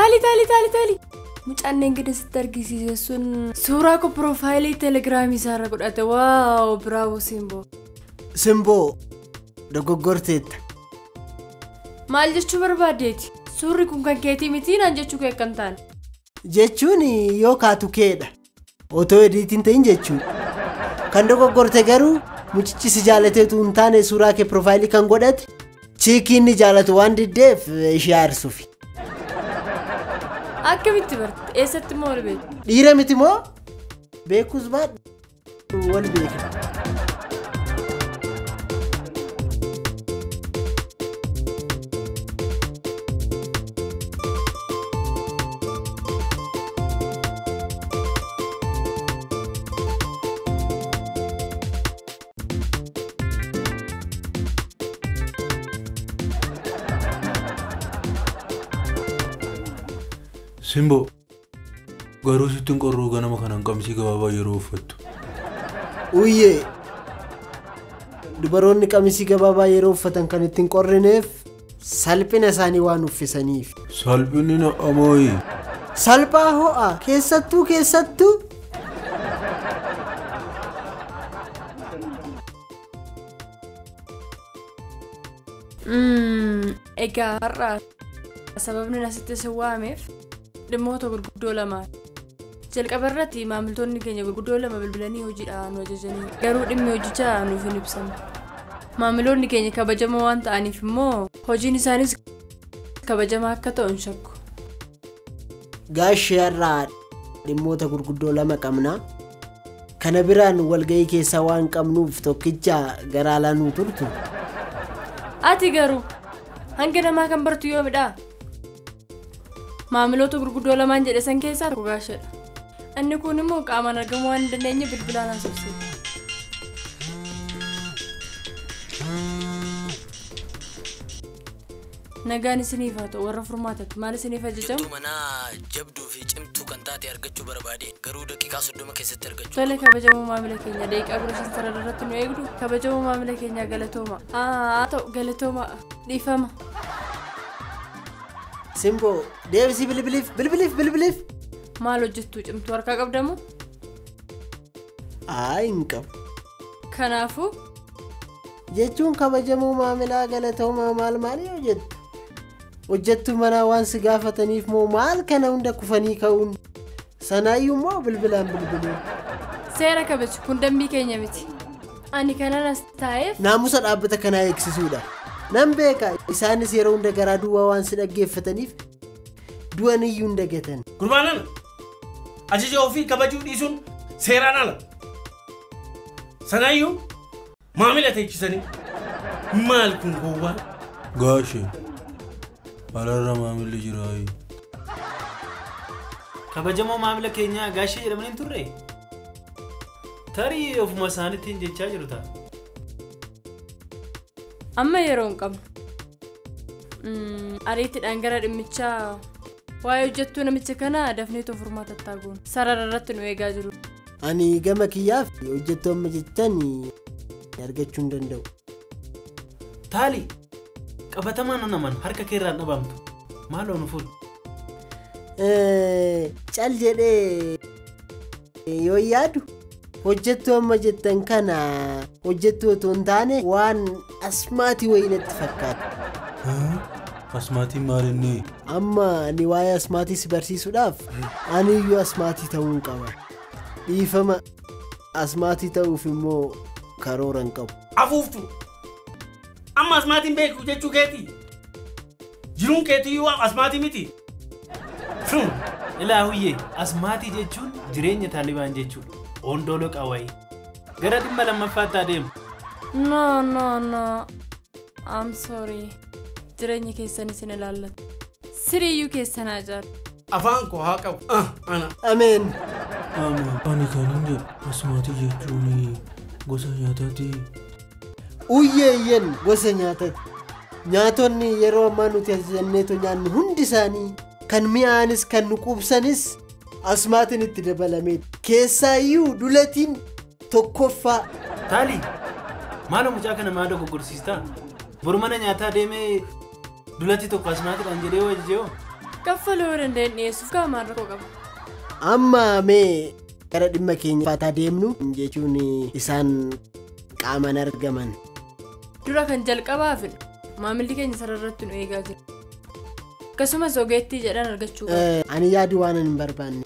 Taali. Mucaan enggada sitargisiise sun suuraa ko profaayilii telegiraamii isaarra godhate. Waaw, bravo Simbo. Simbo, dogoggorteetta. Maal jechuu barbaadeeti? Suurri kun kan keetii miti naan jechuu kee kan taane. Jechuun yoo kaatu keedha. Otoo ediitiin ta'in jechuun. Kan dogoggorte garuu mucichi si jaalateetu hin taane suuraa kee profaayilii kan godhate chiikiin ni jaalatu waan diddeef ishee aarsuufi. Akkamitti barte? Eessatti moo wal beeku? Dhiira miti moo? Beekuus baadhu wal beeka. Simbo, garuu sittiin qorruu ganama kanan qamisii gabaabaa yeroo uffattu. Uyyee, dubaroonni qamisii gabaabaa yeroo uffatan kan ittiin qorrineef salphina isaanii waan uffisaniif. Salphinni na'amooyi. Salphaa ho'a keessattuu. Egaa har'aa sababni asitti si waameef dhimmoota gurguddoo lama. Jalqaba irratti maamiltoonni keenya gurguddoo lama bilbilanii hojiidhaan ajajanii garuu dhimmi hojichaa nuuf hin ibsamne. Maamiloonni keenya kabajamoo waan ta'aniif immoo hojiin isaanis kabajamaa akka ta'u hin shakku. Gaashee har'aa dhimmoota gurguddoo lama qabna. Kana biraan walga'ii keessaa waan qabnuuf tokkicha garaa laanuu turtu. Ati garuu hanga namaa kan bartu yoomidha? Maamiloota gurguddoo lamaan jedhe san keessaa tokko gaasheedha. Inni kun immoo qaamaan argamuu waan hin dandeenye bilbilaan haasofsiisa. Nagaan isiniif haa ta'u warra furmaatatti maal isiniif ajajamu? Manaa jabduu fi cimtuu kan taate argachuu barbaade garuu daqiiqaa 30 keessatti argachuu. Tole kabajamuu maamila keenya daqiiqaa 15 sarara irratti nu eegdu. Kabajamuu maamila keenya galatooma. Haa ta'u galatooma dhiifama. Simbo, deebisii bilbiliif. Maal hojjettu cimtuu harkaa qabdamu? Hin qabu. Kanaafuu? Jechuun kabajamuu maamilaa galatooma maali hojjettu? Hojjettu manaa waan si gaafataniif moo maal kana hunda kufanii ka'uun? Sanaayyuu moo bilbilaan bilbiluu? Seera kabaju kun dambii keenya miti. Ani kanan as taa'eef naamusa dhaabbata kanaa eegsisuudha. Nan beeka isaanis yeroo hunda garaa duwwaa waan si dhaggeeffataniif du'aniyyuu hin dagatan. Gurbaan ala ajaja ofii kabajuu dhiisuun seeraan ala. Sanaayyuu maamila teechisanii maal kun gowwaa? Gaashee, alarra maamilli jiraayi. Kabajamoo maamila keenya gaashee jedhamanii hin turre? Tarii ofuma isaaniitiin jechaa jiru ta'a. Amma yeroo hin qabnu. Ariitiidhaan gara dhimmichaa waa'ee hojjettuu namicha kana dafnee too furmaata taagoon sarara irratti nu eegaa jiru. Ani gama kiyyaaf hojjettuu amma jettan argachuu hin danda'u. Taali qabatamaan naman harka keerraan dhabamtu maaloo nu fuudhu? Cal jedhee yoo yaadu hojjettuu amma jettan kana hojjettuu otoo hin taane waan asmaatii wayii natti fakkaata. Asmaatiin maalinni? Amma ani waa'ee asmaatii si barsiisuudhaaf aniyyuu asmaatii ta'uun qaba. Dhiifama asmaatii ta'uuf immoo karoora hin qabu. Afuuftu amma asmaatiin beeku jechuu keetii? Jiruun keetiyyuu asmaatii miti? Ilaa huyyee asmaatii jechuun jireenya taalibaan jechuudha. Ondolo qawwee gara dhimma lammaffaatti adeemu. No. I'm sorry. Jireenya keessan isin ilaallatu. Siriyyuu keessan ajaa'iba. Afaan koo haa qabu. Ana. Ameen. Ani kanin jedhu asmaatii jechuun gosa nyaataati. Uyyeeyyen gosa nyaataati. Nyaatonni yeroo ammaa nuti ajajjanneetoo nyaannu hundi isaanii kan mi'aanis kan nu quubsanis asmaatiin itti dabalamee keessaayyuu dulatiin tokkoffaa. Taali maal mucaa kana maal dogoggorsiistaa? Boru mana nyaataa deemee dulatti tokko asmaatiidhaan jedhee hojjetee kaffaluu danda'an dhiyeessuuf qaamaan rakkoo qaba. Amma mee gara dhimma keenya faataa deemnu jechuun isaan qaaman argaman. Dura kan jalqabaaf maamilli keenya sararratti nu eegaa jira. Akkasumas ogeettii jedhan argachuu qaba. Ani yaadu waan hin barbaanne.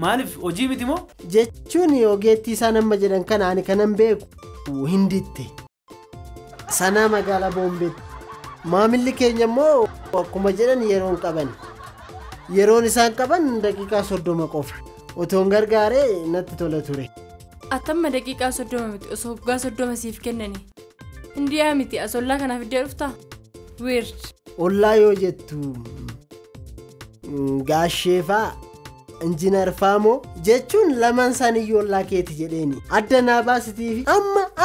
Maaliif hojii miti moo? Jechuun ogeettii isaan amma jedhan kana ani kanan beeku hinditte. Sanaa magaalaa Boombeetti. Maamilli keenya immoo akkuma jedhan yeroon qaban. Yeroon isaan qaban daqiiqaa 30 qofa. Otoon gargaaree natti tola ture. Atamma daqiiqaa 30 miti osoo waggaa 30 siif kennani. Indiyaa miti as ollaa kanaaf iddoo dhuftaa? Weird. Ollaa yoo jettu gaasheefaa injiinar Faamoo jechuun lamaan isaaniiyyuu ollaa keeti jedheeni. Adda naa baasitiifi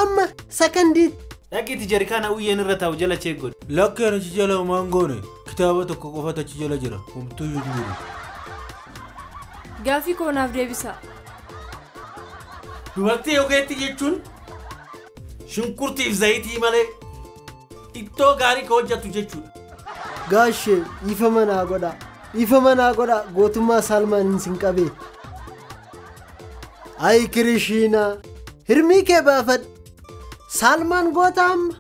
amma sakandiit. Dhaqiitti jarikaana uyyeen irra taa'u jala cheeggoodha. Lakkeen achi jala homaan goone kitaaba tokko qofatu achi jala jira. Homtuu yoo jiru. Gaafii koonaaf deebisaa. Dubartii ogeettii jechuun shunkurtiif zayitii malee ittoo gaarii ka hojjattu jechuudha. Gaashee dhiifama naa godha gootummaa Salmaan hin sinqabee. Ayi Kirishiinaa hirmii kee baafadhu. Salmaan goota amma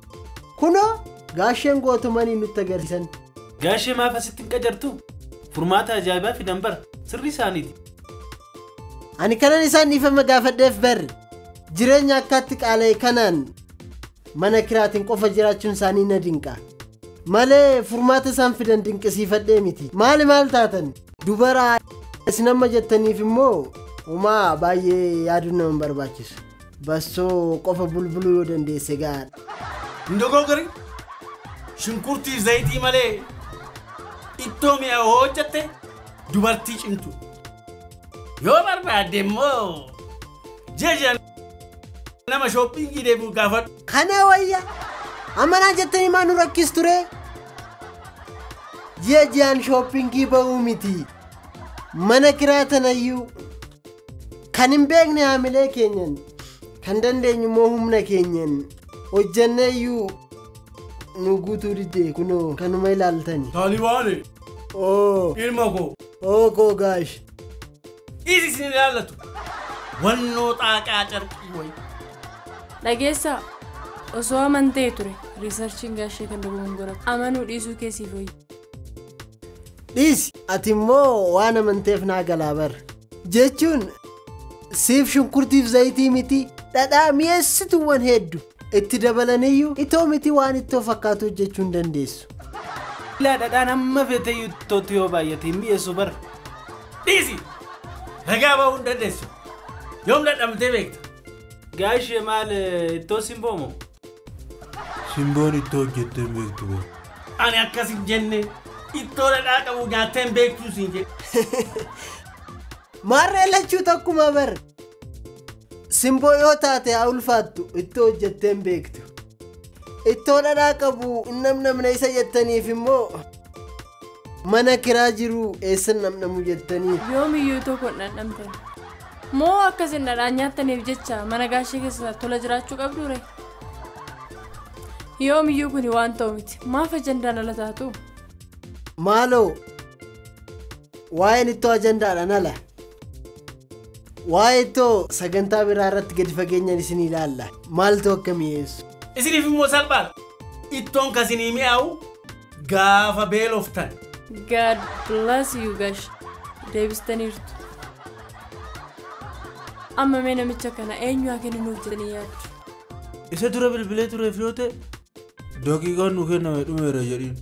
kunoo gaasheen gootumanii nutti agarsiisan. Gaashee maaf asitti hin qajartu? Furmaata ajaa'ibaa fidan bara sirri isaaniiti. Ani kanan isaan dhiifama gaafadheef barre jireenya akkaatti qaala'e kanaan mana kiraatiin qofa jiraachuun isaanii na dinqa. Malee furmaata isaan fidan dinqisiifadhee miti. Maal taatan? Dubara isin amma jettaniif immoo uumaa baay'ee yaaduun nama barbaachisu. Bassoo qofa bulbuluu yoo dandeesse gaadha. Ndogogori shunkurtiif zayitii malee ittoo mi'a hojjatte dubartii cimtu. Yoo barbaadde immoo jeja nama shoppingii deemu gaafadhu. Kana wayya amanaa jettanii maa nu rakkis ture? Jejaan shoppingii ba'uu miti. Mana kiraatanayyuu kan hin beekne haamilee keenyan kan dandeenyu immoo humna keenyan hojjanneeyyuu nu guutuu diddee kunoo kanuma ilaaltani. Taalibaane. Ilma koo. Koo gaash. Isin ilaallatu. Wannoo xaaqaa carqii wayi. Dhageessaa osoo amantee ture riisarchiin gaashee kan dhugumaan godhatu amanuu dhiisuu keessiif wayyi. Dhiisi ati immoo waan amanteef naa galaa bara. Jechuun siif shunkurtiif zayitii miti dhadhaa mi'eessituuwwan hedduu itti dabalaniyyuu itoo miti waan ittoo fakkaatu hojjechuu hin dandeessu. Ilaa dhadhaan amma feeteyyuu ittootti yoo baay'ate mi'eessu bara. Dhiisi ragaa ba'uu hin dandeessu. Yoom dadhabdee beekta? Gaashee maal ittoo simboo moo? Simboon ittoo hojjettee hin beektu boo. Ani akkas hin jenne ittoo dhadhaa qabu nyaattee hin beektuu siin jedhe. Maarree lachuu takkuma bara. Simboo yoo taate haa ulfaattu ittoo hojjettee hin beektu. Ittoo dhadhaa qabu namna isa jettaniif immoo mana kiraa jiru eessan namnamu jettaniif. Yoomiyyuu tokko dhandhamtan. Moo akkasin dhadhaan nyaattaniif jecha mana gaashee keessa tola jiraachuu qabduure? Yoomiyyuu kuni waan ta'u miti. Maaf ajandaan ala taatu? Maaloo waa'een ittoo ajandaadhaan ala. Waa'ee ittoo sagantaa biraa irratti gadi fageenyaan isin ilaalla. Maaltu akka mi'eessu? Isiniif immoo salphaadha. Ittoon kasinii mi'aawu gaafa beeloftan. God bless you gash. Deebistaniirtu. Amma mee namicha kana eenyu haa kennuuf jedhanii yaaddu? Isa dura bilbilee tureef yoo ta'e daqiiqaan nu kenname dhumeera jedhiin.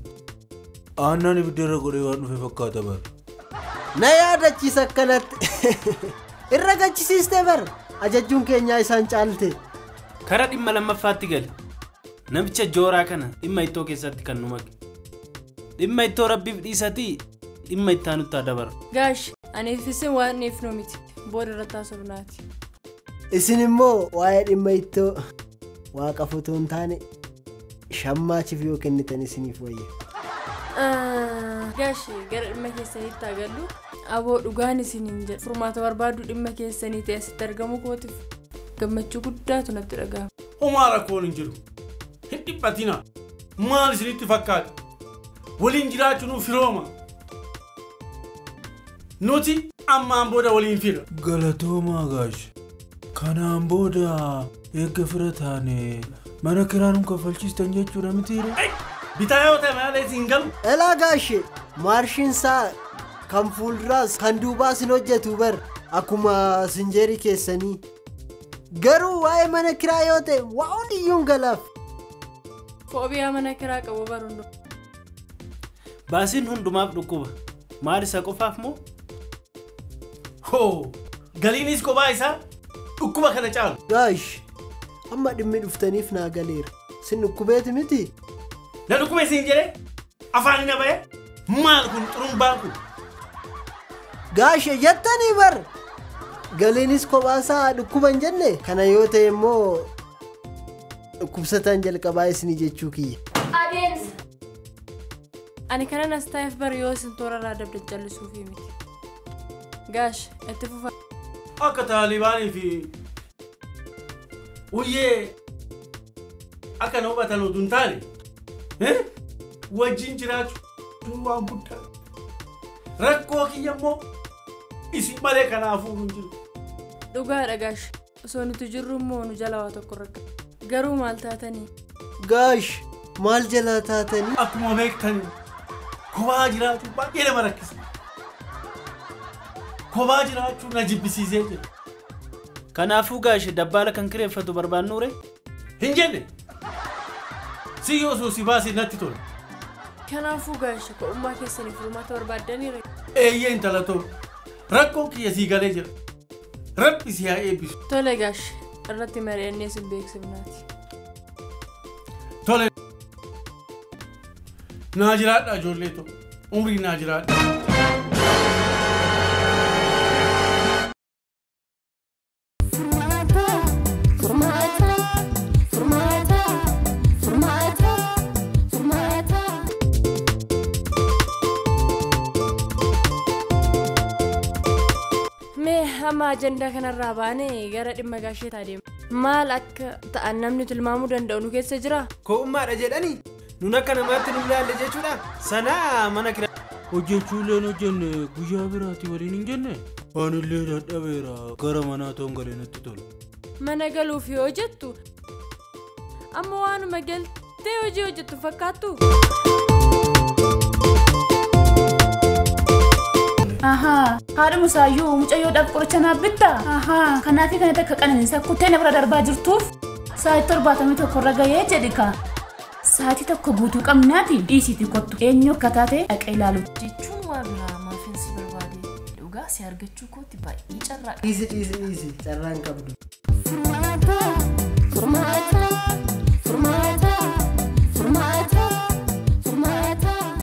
Aannan ibiddarra godhee waan dhufe fakkaata bara. Na yaadachiisa akkanatti. Irra gachisiiste bara. Ajajjuun keenyaa isaan caalte. Kara dhimma lammaffaatti gali. Namicha jooraa kana dhimma ittoo keessatti kan nu maqe. Dhimma ittoo rabbiif dhiisatii dhimma ittaanutti adabara. Gaash aniif isin waan dhiifnu miti. Booda irratti haasofnaati. Isin immoo waa'ee dhimma ittoo waaqa fotoo hin taane shammaachiif yoo kennitan isiniif wayya. Gaash gara dhimma keessaniitti agallu aboo dhugaan isiniin jedhu furmaata barbaadu dhimma keessanii ta'e asitti argamu kootiif gammachuu guddaatu natti dhaga'ama. Homaa rakkoon hin jiru. Hin dhiphatina. Maal isinitti fakkaata? Waliin jiraachuun firooma. nuti ammaan booda waliin fira. Galatoomaa gaash. Kanaan booda eegga fira taane mana kiraanum kaffalchiistan jechuudha mitiire. Bitaa yoo ta'e malee siin galu. Elaa gaashee maarshiin isaa kan fuulduraas kan duubaas hin hojjetu bar akkuma sinjeerii keessanii. Garuu waa'ee mana kiraa yoo ta'e waa hundiyyuun galaaf. Foobiyaa mana kiraa qabu baruun. Baasiin hundumaaf dhukkuba. Maal isa qofaaf moo? Hoo galiinis kophaa isaa dhukkuba kana caalu. Gaash amma dhimmi dhuftaniif naa galeera. Sin dhukkubeeti miti? Na dhukkube siin jedhee afaan hin abayee maal kun xurumbaan kun. Gaashee jettanii bar galiinis kophaasaa dhukkuba hin jenne kana yoo ta'e immoo dhukkubsataan jalqabaa isinii jechuu kiyya. Adeemsa. Ani kanan as taa'eef bar yoo isin toorarraa dabda jallisuuf miti. Gaash itti fufa. Akka taalibaanii fi uyyee akka na hubatan utuu hin taane wajjin jiraachuu waan guddaa. Rakkoo kiyya immoo isin malee kanaafuu hin jiru. Dhugaadha gaash osoo nuti jirru immoo nu jala waa tokko rakka. Garuu maal taatanii? Gaash maal jalaa taatanii? Akkuma beektanii kophaa jiraachuu baay'ee nama rakkisa. Kophaa jiraachuu na jibbisiisee jira. Kanaafuu gaashi dabbaala kan kireeffatu barbaannuure? Hin jenne si yoo osoo si baasee natti tola. Kanaafuu gaash ko'ummaa keessanii furmaata barbaaddaniire. Eeyyee intala tolu rakkoon kiyya sii galee jira. Rabbi si haa eebbisu. Tole gaash irratti mari'annee sin beeksifnaati. Tole naa jiraadha ijoollee tokko umrii naa jiraadha. Amma ajandaa kanarraa baanee gara dhimma gaashee adeema. Maal akka ta'an namni tilmaamuu danda'u nu keessa jira? Ko'ummaadha jedhanii nun akka namaatti nu ilaalle jechuudha. Sanaa mana kiraa. Hojjechuuleen hojjenne guyyaa biraatti waliin hin jenne. Anillee dadhabeera gara manaa ta'uun galee natti tola. Mana galuuf yoo jettu amma waanuma galtee hojii hojjettu fakkaattu. Haadha musaayyuu mucayyoodhaaf qoricha naaf bitta. Kanaafi kan akka qananiisa kuttee na bira darbaa jirtuuf sa'aatii 71 irra gahee jedhi ka. Sa'aatii tokko guutuu qabnaati dhiisiitii kottu. Eenyu akka taate dhaqee ilaalu. Jechuun waa biraa maafiinsi barbaade dhugaa si argachuu kootti baay'ee carraa. Dhiisi carraan qabdu. Furmaata.